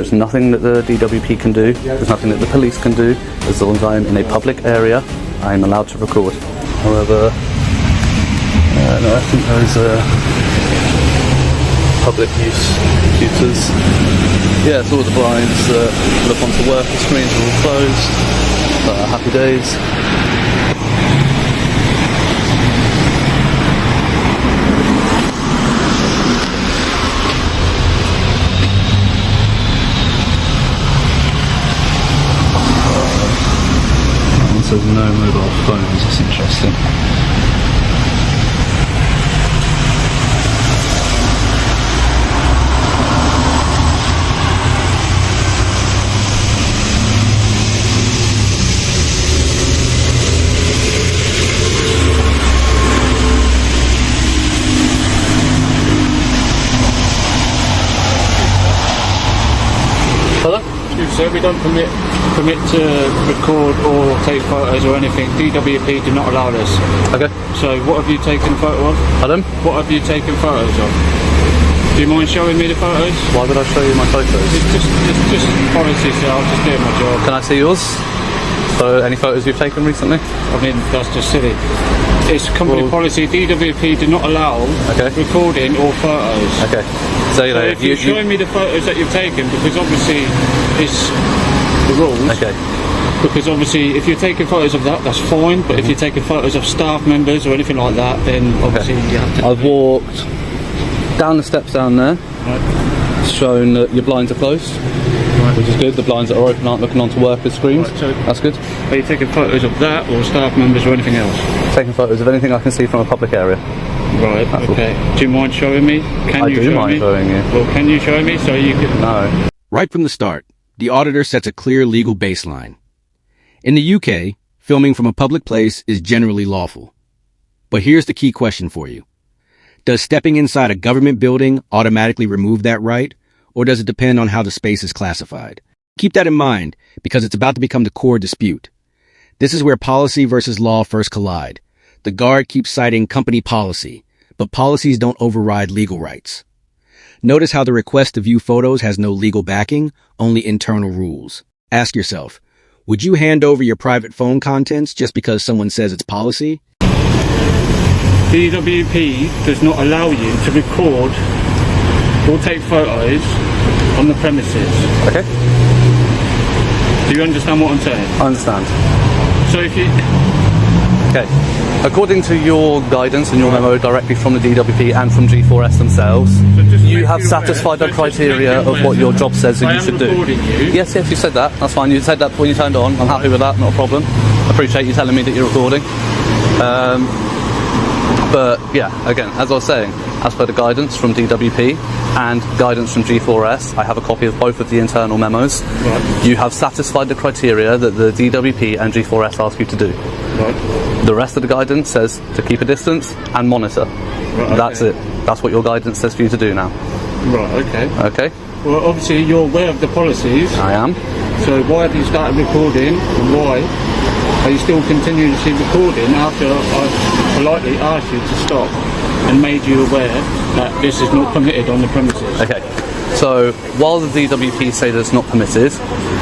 There's nothing that the DWP can do, there's nothing that the police can do. As long as I'm in a public area, I'm allowed to record. However, no, I think those public use computers. Yeah, so all the blinds that look onto worker screens are all closed. Happy days. So there's no mobile phones, that's interesting. Hello? So we don't permit to record or take photos or anything. DWP do not allow this. Okay. So what have you taken a photo of? Pardon? What have you taken photos of? Do you mind showing me the photos? Why would I show you my photos? It's just policy, so I'll just do my job. Can I see yours? So any photos you've taken recently? I mean, that's just silly. It's company policy. DWP do not allow recording or photos. Okay. So, you know, if you're showing me the photos that you've taken, because obviously it's the rules. Okay. Because obviously, if you're taking photos of that, that's fine. But if you're taking photos of staff members or anything like that, then obviously you have to. I've walked down the steps down there. Right. Shown that your blinds are closed. Right. Which is good. The blinds that are open aren't looking onto workers' screens. Right, so that's good. Are you taking photos of that or staff members or anything else? Taking photos of anything I can see from a public area. Right, okay. Do you mind showing me? I do mind showing you. Well, can you show me so you can... No. Right from the start, the auditor sets a clear legal baseline. In the UK, filming from a public place is generally lawful. But here's the key question for you. Does stepping inside a government building automatically remove that right, or does it depend on how the space is classified? Keep that in mind, because it's about to become the core dispute. This is where policy versus law first collide. The Guard keeps citing company policy, but policies don't override legal rights. Notice how the request to view photos has no legal backing, only internal rules. Ask yourself, would you hand over your private phone contents just because someone says it's policy? DWP does not allow you to record or take photos on the premises. Okay. Do you understand what I'm saying? I understand. So if you... Okay. According to your guidance and your memo directly from the DWP and from G4S themselves, you have satisfied the criteria of what your job says that you should do. Yes, you said that. That's fine. You said that when you turned on. I'm happy with that. Not a problem. I appreciate you telling me that you're recording. But yeah, again, as I was saying, as per the guidance from DWP and guidance from G4S, I have a copy of both of the internal memos. Right. You have satisfied the criteria that the DWP and G4S ask you to do. Right. The rest of the guidance says to keep a distance and monitor. Right, okay. That's it. That's what your guidance says for you to do now. Right, okay. Okay. Well, obviously you're aware of the policies. I am. So why have you started recording, and why are you still continuously recording after I've politely asked you to stop and made you aware that this is not permitted on the premises? Okay. So while the DWP say that it's not permitted,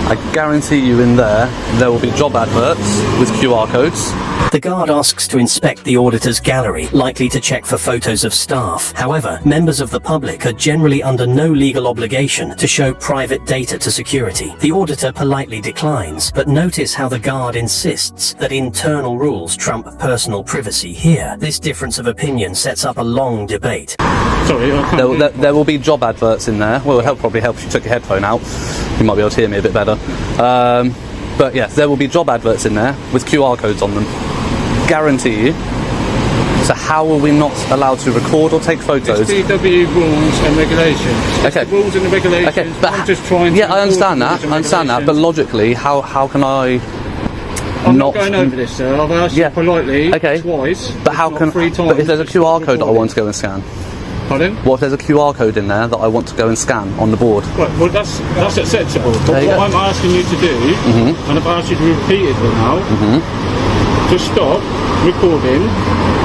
I guarantee you in there will be job adverts with QR codes. The Guard asks to inspect the auditor's gallery, likely to check for photos of staff. However, members of the public are generally under no legal obligation to show private data to security. The auditor politely declines, but notice how the Guard insists that internal rules trump personal privacy here. This difference of opinion sets up a long debate. Sorry, there will be job adverts in there. Well, it'll probably help if you took your headphone out. You might be able to hear me a bit better. But yes, there will be job adverts in there with QR codes on them. Guarantee you. So how are we not allowed to record or take photos? It's DW rules and regulations. Okay. The rules and the regulations. Okay, but I'm just trying to... Yeah, I understand that. But logically, how can I... I'm not going over this, sir. I've asked you politely twice. But how can... But if there's a QR code that I want to go and scan? Pardon? What if there's a QR code in there that I want to go and scan on the board? Right, well that's acceptable. But what I'm asking you to do, and I've asked you to repeat it now, to stop recording,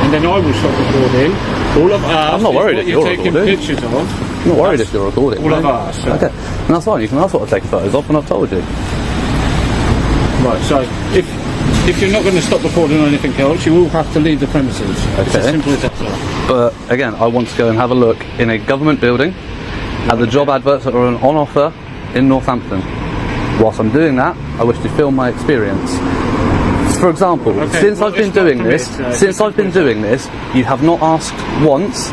and then I will stop recording. All I've asked I'm not worried is what if you're you're taking recording. pictures of. I'm not worried if you're recording. All I've right? asked. Okay, and that's fine. You can ask what I've taken photos of, and I've told you. Right, so if you're not going to stop recording or anything else, you will have to leave the premises. It's as Okay. simple as that, sir. But again, I want to go and have a look in a government building at the job adverts that are on offer in Northampton. Whilst I'm doing that, I wish to film my experience. For example, Okay, since well, I've been it's not doing permitted, this, you have not asked once,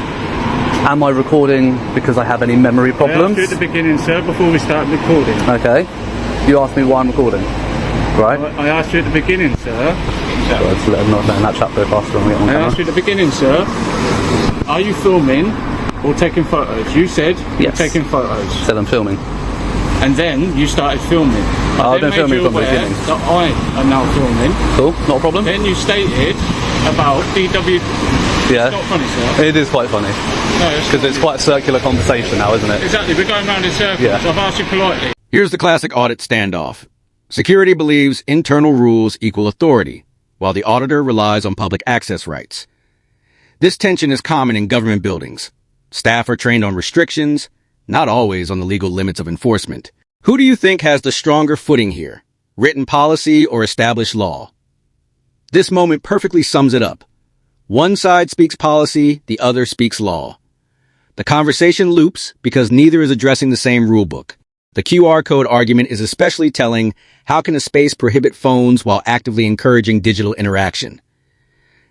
am I recording because I have any memory I problems? asked you at the beginning, sir, before we start recording. Okay. You asked me why I'm recording, right? I asked you at the beginning, sir. Well, just let them know that chat go faster when we get on I camera. asked you at the beginning, sir. Are you filming or taking photos? You said you're Yes. taking photos, Said I'm filming. and then you started filming. I I've been then made filming you from the aware beginning. that I am now filming. Cool, not a problem. Then you stated about DW. Yeah. It's not funny, sir. It is quite funny No, because it's quite a circular conversation now, isn't it? exactly. We're going round in circles. Yeah. I've asked you politely. Here's the classic audit standoff. Security believes internal rules equal authority, while the auditor relies on public access rights. This tension is common in government buildings. Staff are trained on restrictions, not always on the legal limits of enforcement. Who do you think has the stronger footing here? Written policy or established law? This moment perfectly sums it up. One side speaks policy, the other speaks law. The conversation loops because neither is addressing the same rulebook. The QR code argument is especially telling. How can a space prohibit phones while actively encouraging digital interaction?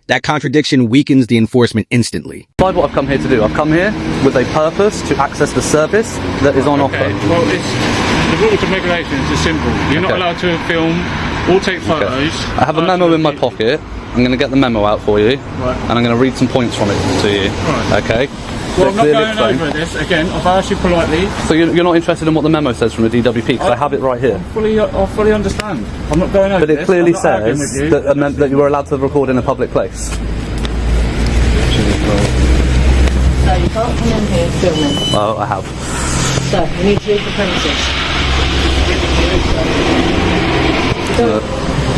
That contradiction weakens the enforcement instantly. That's what I've come here to do. I've come here with a purpose to access the service that is on Okay. offer. Well, the rules and regulations are simple. You're not Okay. allowed to film or take photos. I have a memo in my pocket. I'm going to get the memo out for you, Right. and I'm going to read some points from it to you. Right. Okay? Well, I'm not Clearly going explained. over this again. I've asked you politely. So you're not interested in what the memo says from the DWP? Because I have it right here. I fully understand. I'm not going over But it this. clearly I'm not arguing says with you. that you were allowed to record in a public place. So you can't come in here filming. Oh, I have. So you need to leave the premises. Don't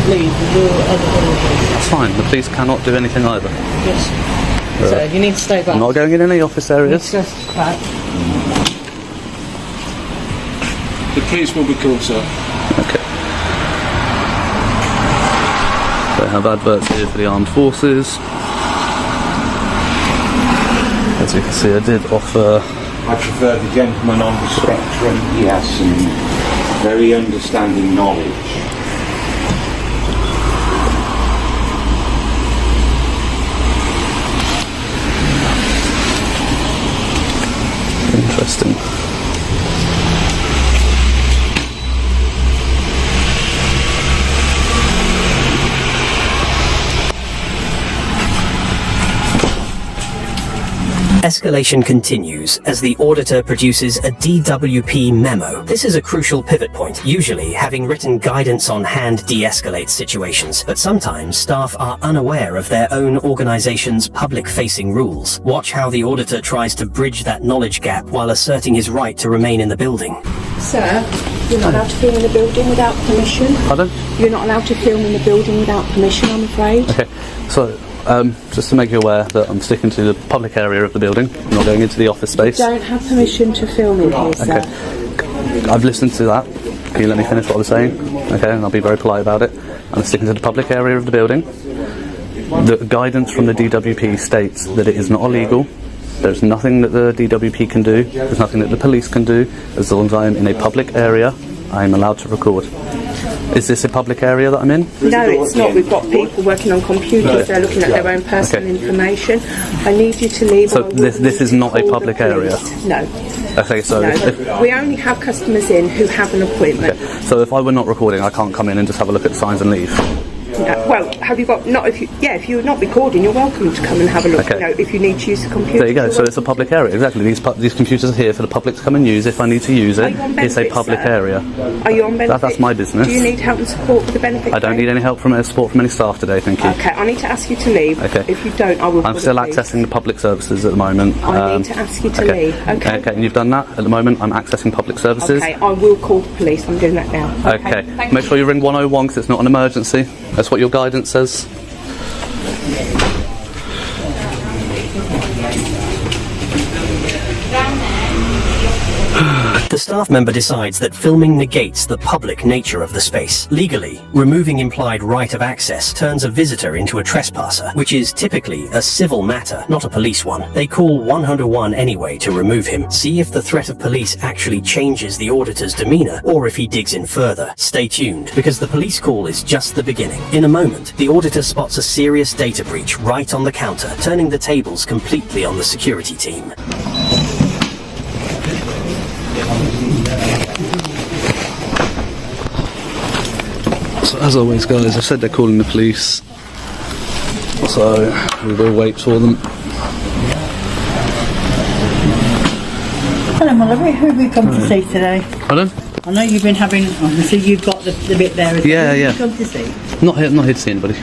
leave. You're other than That's fine. The police cannot do anything either. Yes. So you need to stay back. I'm not going in any office areas. Just back. The police will be called, sir. Okay. They have adverts here for the armed forces. As you can see, I did offer. I prefer the gentleman on the spectrum. He has some very understanding knowledge. Interesting. Escalation continues as the auditor produces a DWP memo. This is a crucial pivot point. Usually, having written guidance on hand de-escalates situations, but sometimes staff are unaware of their own organization's public-facing rules. Watch how the auditor tries to bridge that knowledge gap while asserting his right to remain in the building. Sir, you're not allowed to film in the building without permission. Pardon? You're not allowed to film in the building without permission, I'm afraid. Okay. So, just to make you aware that I'm sticking to the public area of the building. I'm not going into the office space. Don't have permission to film in here, sir. Okay. I've listened to that. Can you let me finish what I was saying? Okay, and I'll be very polite about it. I'm sticking to the public area of the building. The guidance from the DWP states that it is not illegal. There's nothing that the DWP can do. There's nothing that the police can do. As long as I am in a public area, I am allowed to record. Is this a public area that I'm in? No, it's not. We've got people working on computers. They're looking at their own personal Okay. information. I need you to leave. So or I will this is not a call the public area? police. No. Okay, so No. We only have customers in who have an appointment. so if I were not recording, I can't come in and just have a look at the signs and leave. Well, have you got not if you if you're not recording, you're welcome to come and have a look. Okay. You know, if you need to use the computer. There you go. you're So it's a public area. Exactly. These computers are here for the public to come and use if I need to use Are it. you on It's a benefits, public sir? area. Are you on benefits? That's my business. Do you need help and support with the benefits? I don't need any help from support from any staff today. Thank you. Okay, I need to ask you to leave. Okay. If you don't, I will. I'm call still the police. accessing the public services at the moment. I need to ask you to leave. Okay. Okay, and you've done that. At the moment, I'm accessing public services. Okay, I will call the police. I'm doing that now. Okay. Thank Make you. sure you ring 101 because it's not an emergency. That's what your guidance says. The staff member decides that filming negates the public nature of the space. Legally, removing implied right of access turns a visitor into a trespasser, which is typically a civil matter, not a police one. They call 101 anyway to remove him. See if the threat of police actually changes the auditor's demeanor, or if he digs in further. Stay tuned, because the police call is just the beginning. In a moment, the auditor spots a serious data breach right on the counter, turning the tables completely on the security team. So as always, guys, I've said they're calling the police, so we will wait for them. Hello, my lovely. Who have we come to see today? Pardon? I know you've been having. Obviously, you've got the bit there. As Yeah, well. Who yeah. have you come to see? Not here to see anybody.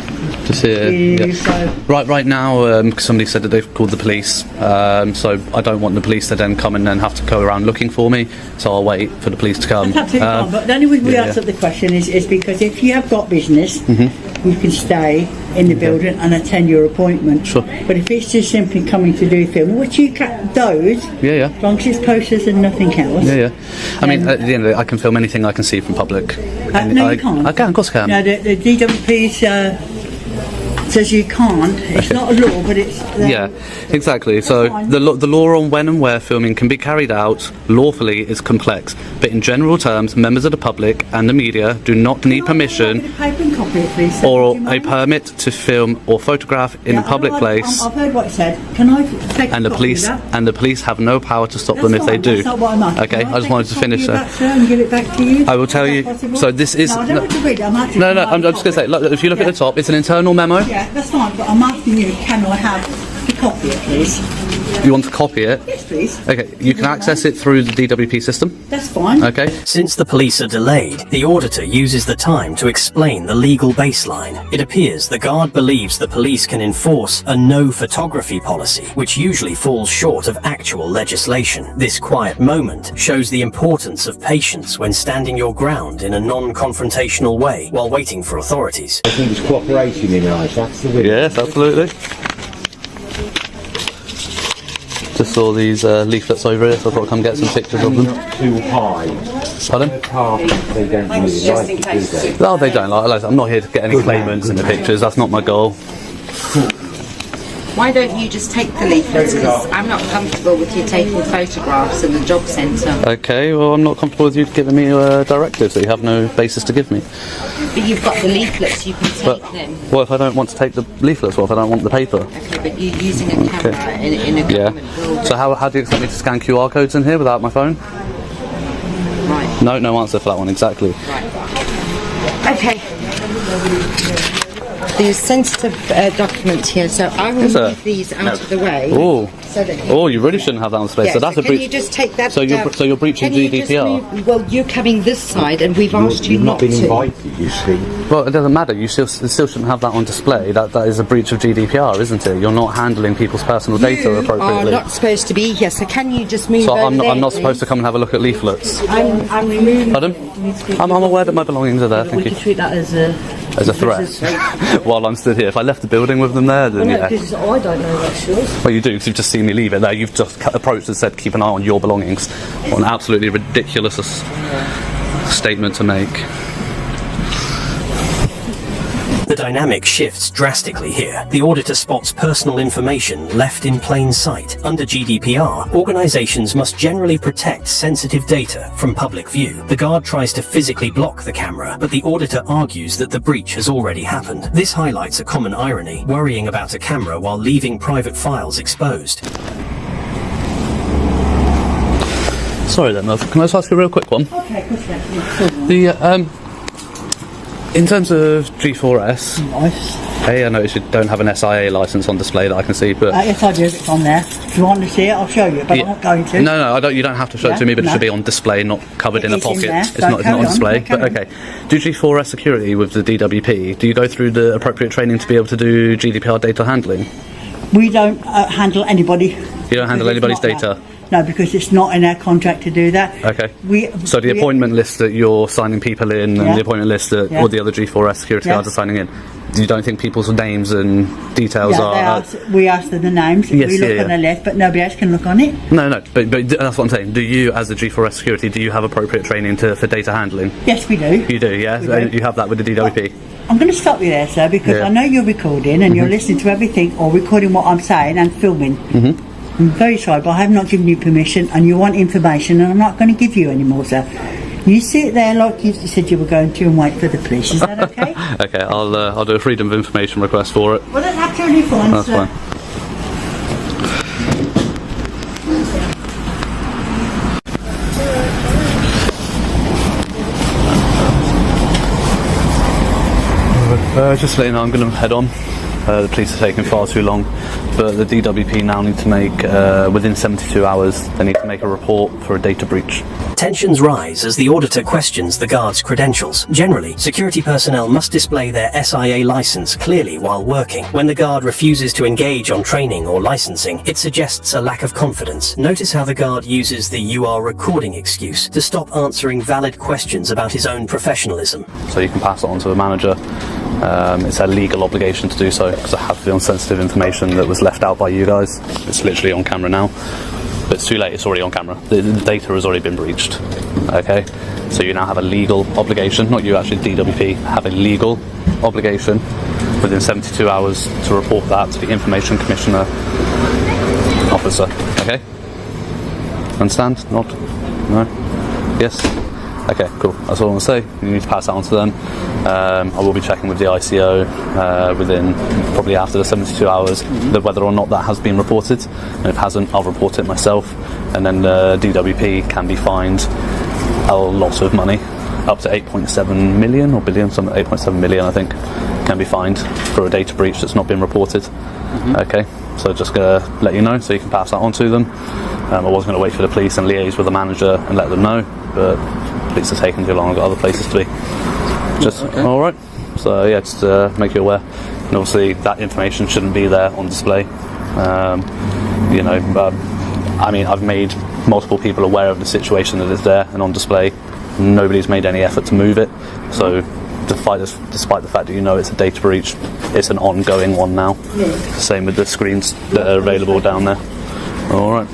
Just here. Yeah. So, Right now, somebody said that they've called the police, so I don't want the police to then come and then have to go around looking for me, so I'll wait for the police to come. that's absolutely fine. But the only reason we yeah, answered the question is because if you have got business, Mm-hmm. you can stay in the building and attend your appointment. Sure. But if it's just simply coming to do film, which you can, those, Yeah. as long as it's posters and nothing else. Yeah. I mean, at the end of it, I can film anything I can see from public. No, you can't. I can, of course I can. No, the DWP says you can't. It's not a law, but it's... Yeah, exactly. So fine. the law on when and where filming can be carried out lawfully is complex, but in general terms, members of the public and the media do not need permission Paper and copy it, please. or Do you a mind? permit to film or photograph in a public place. I've heard what it said. Can I take And a the copy police of that? and the police have no power to stop That's them if they fine, do. That's not what I'm asking. Okay, Can I just take wanted a to copy finish of that. that, sir, and give it back to you? I will tell Is you. that possible? So this is. No, I don't want to read it. I'm actually. No, I'm just going to say. Look, if you look at the top, it's an internal memo. Yeah, that's fine. But I'm asking you, can I have the copy, please? You want to copy it? Yes, please. Okay, you can access it through the DWP system. That's fine. Okay. Since the police are delayed, the auditor uses the time to explain the legal baseline. It appears the guard believes the police can enforce a no photography policy, which usually falls short of actual legislation. This quiet moment shows the importance of patience when standing your ground in a non-confrontational way while waiting for authorities. I think it's cooperation in life, that's the way. Yes, absolutely. Just saw these leaflets over here, so I thought I'd come get some pictures of them. Not too high. Pardon? Half, they don't really like it, do they? No, they don't. Like, I'm not here to get any claimants in the pictures. That's not my goal. Why don't you just take the leaflets? Because I'm not comfortable with you taking photographs in the job centre. Okay, well, I'm not comfortable with you giving me directives that you have no basis to give me. But you've got the leaflets, you can take But them. what if I don't want to take the leaflets? What if I don't want the paper? Okay, but you're using a camera in a Yeah. government building. So how do you expect me to scan QR codes in here without my phone? Right. No answer for that one, exactly. Okay. There's sensitive documents here, so I will Is there? move these out of the way. Oh. So that Oh, you really shouldn't have that on display. Yeah, so that's a can breach. you just take that So down? you're breaching Can you just GDPR. move- well, you're coming this side, and we've asked you You've not been to. invited, you see. Well, it doesn't matter. You still shouldn't have that on display. That is a breach of GDPR, isn't it? You're not handling people's personal data You are appropriately. not supposed to be here, so can you just move So over I'm there, not please? supposed to come and have a look at leaflets. I'm removing. Pardon? I'm aware that my belongings are there. We Thank can you. treat that as a. As a threat. While I'm stood here, if I left the building with them there, then yeah. Because I don't know that's yours. Well, you do, because you've just seen me leave it there. You've just approached and said, keep an eye on your belongings. What an absolutely ridiculous statement to make. The dynamic shifts drastically here. The auditor spots personal information left in plain sight. Under GDPR, organizations must generally protect sensitive data from public view. The guard tries to physically block the camera, but the auditor argues that the breach has already happened. This highlights a common irony, worrying about a camera while leaving private files exposed. Sorry then, love. Can I just ask you a real quick one? Okay, good. In terms of G4S, Nice. hey, I noticed you don't have an SIA license on display that I can see, but Yes, I do. It's on there. If you want to see it, I'll show you, but I'm not going to. No, I don't. You don't have to show it to Yeah, me, but it no. should be on display, not covered in a It is in pocket. there. It's So not carry on on, display. carry But okay, do G4S security with the DWP? Do you go through the appropriate training to be able to do GDPR data handling? We don't handle anybody. You don't handle Because it's anybody's not data. that. No, because it's not in our contract to do that. Okay. So the we- appointment list that you're signing people in, and Yeah. the appointment list that Yeah. all the other G4S security Yeah. guards are signing in, You don't think people's names and details are... we ask them the names. Yes, we look on the list, but nobody else can look on it. No, but that's what I'm saying. Do you, as a G4S security, do you have appropriate training for data handling? Yes, we do. You do, yeah? We do. You have that with the DWP? I'm going to stop you there, sir, because I know you're recording and you're listening to everything or recording what I'm saying and filming. I'm very sorry, but I have not given you permission and you want information and I'm not going to give you any more, sir. You sit there like you said you were going to and wait for the police. Is that okay? Okay, I'll do a freedom of information request for it. Well, that's absolutely fine, That's sir. fine. Just letting you know, I'm going to head on. The police are taking far too long, but the DWP now need to make, within 72 hours, they need to make a report for a data breach. Tensions rise as the auditor questions the guard's credentials. Generally, security personnel must display their SIA license clearly while working. When the guard refuses to engage on training or licensing, it suggests a lack of confidence. Notice how the guard uses the "you are recording" excuse to stop answering valid questions about his own professionalism. So you can pass it on to the manager. It's a legal obligation to do so because I have the sensitive information that was left out by you guys. It's literally on camera now. But it's too late, it's already on camera. The data has already been breached. Okay? So you now have a legal obligation, not you actually, DWP, have a legal obligation within 72 hours to report that to the Information Commissioner officer. Okay? Understand? Not? No? Yes? Okay, cool. That's all I want to say. You need to pass that on to them. I will be checking with the ICO within probably after the 72 hours whether or not that has been reported. And if it hasn't, I'll report it myself. And then the DWP can be fined a lot of money, up to 8.7 million or billion, something 8.7 million I think, can be fined for a data breach that's not been reported. Okay, so just gonna let you know so you can pass that on to them. I was going to wait for the police and liaise with the manager and let them know, but police are taking too long. I've got other places to be. Just all right. So yeah, just to make you aware. And obviously that information shouldn't be there on display. You know, but I mean, I've made multiple people aware of the situation that it's there and on display. Nobody's made any effort to move it. So despite the fact that you know it's a data breach, it's an ongoing one now. Same with the screens that are available down there. All right.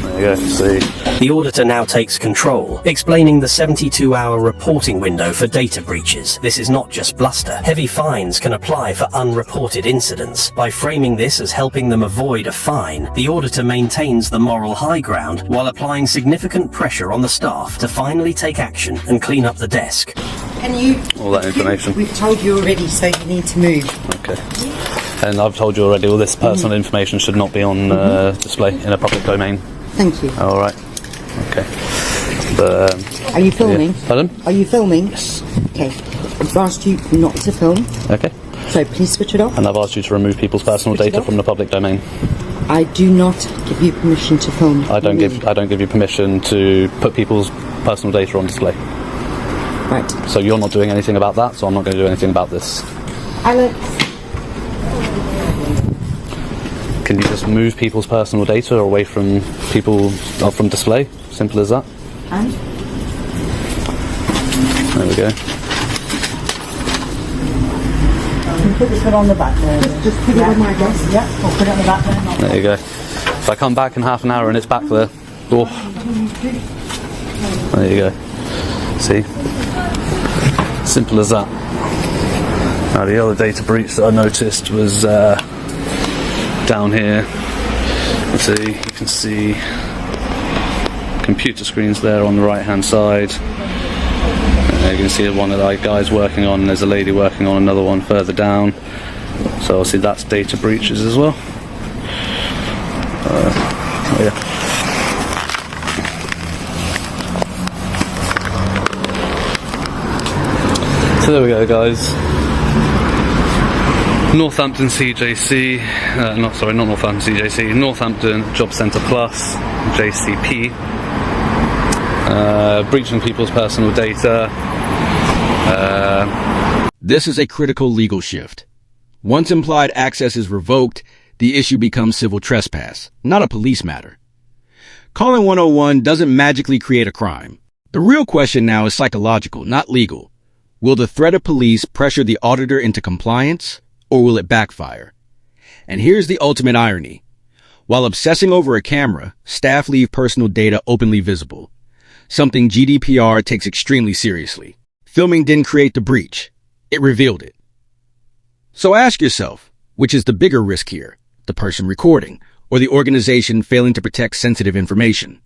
There you go. See. The auditor now takes control, explaining the 72-hour reporting window for data breaches. This is not just bluster. Heavy fines can apply for unreported incidents. By framing this as helping them avoid a fine, the auditor maintains the moral high ground while applying significant pressure on the staff to finally take action and clean up the desk. Can you... All that information. We've told you already, so you need to move. Okay. And I've told you already, all this personal information should not be on display in a public domain. Thank you. All right. Okay. But, Are you filming? Yeah. Pardon? Are you filming? Yes. Okay. I've asked you not to film, Okay. so please switch it off. And I've asked you to remove people's personal Switch it data off. from the public domain. I do not give you permission to film. I don't give you permission to put people's personal data on display. Right. So you're not doing anything about that, so I'm not going to do anything about this. Alex. Can you just move people's personal data away from people from display? Simple as that. And? There we go. Put this one on the back there. Just put it on my desk. Yeah, I'll put it on the back there. There you go. If I come back in half an hour and it's back there, oh. There you go. See? Simple as that. Now the other data breach that I noticed was down here. Let's see, you can see computer screens there on the right hand side. You can see one of the guys working on, there's a lady working on another one further down. So obviously that's data breaches as well. Yeah. So there we go, guys. Northampton CJC, not Northampton CJC, Northampton Job Centre Plus, JCP, breaching people's personal data. This is a critical legal shift. Once implied access is revoked, the issue becomes civil trespass, not a police matter. Calling 101 doesn't magically create a crime. The real question now is psychological, not legal. Will the threat of police pressure the auditor into compliance? or will it backfire? And here's the ultimate irony. While obsessing over a camera, staff leave personal data openly visible, something GDPR takes extremely seriously. Filming didn't create the breach. It revealed it. So ask yourself, which is the bigger risk here, the person recording or the organization failing to protect sensitive information?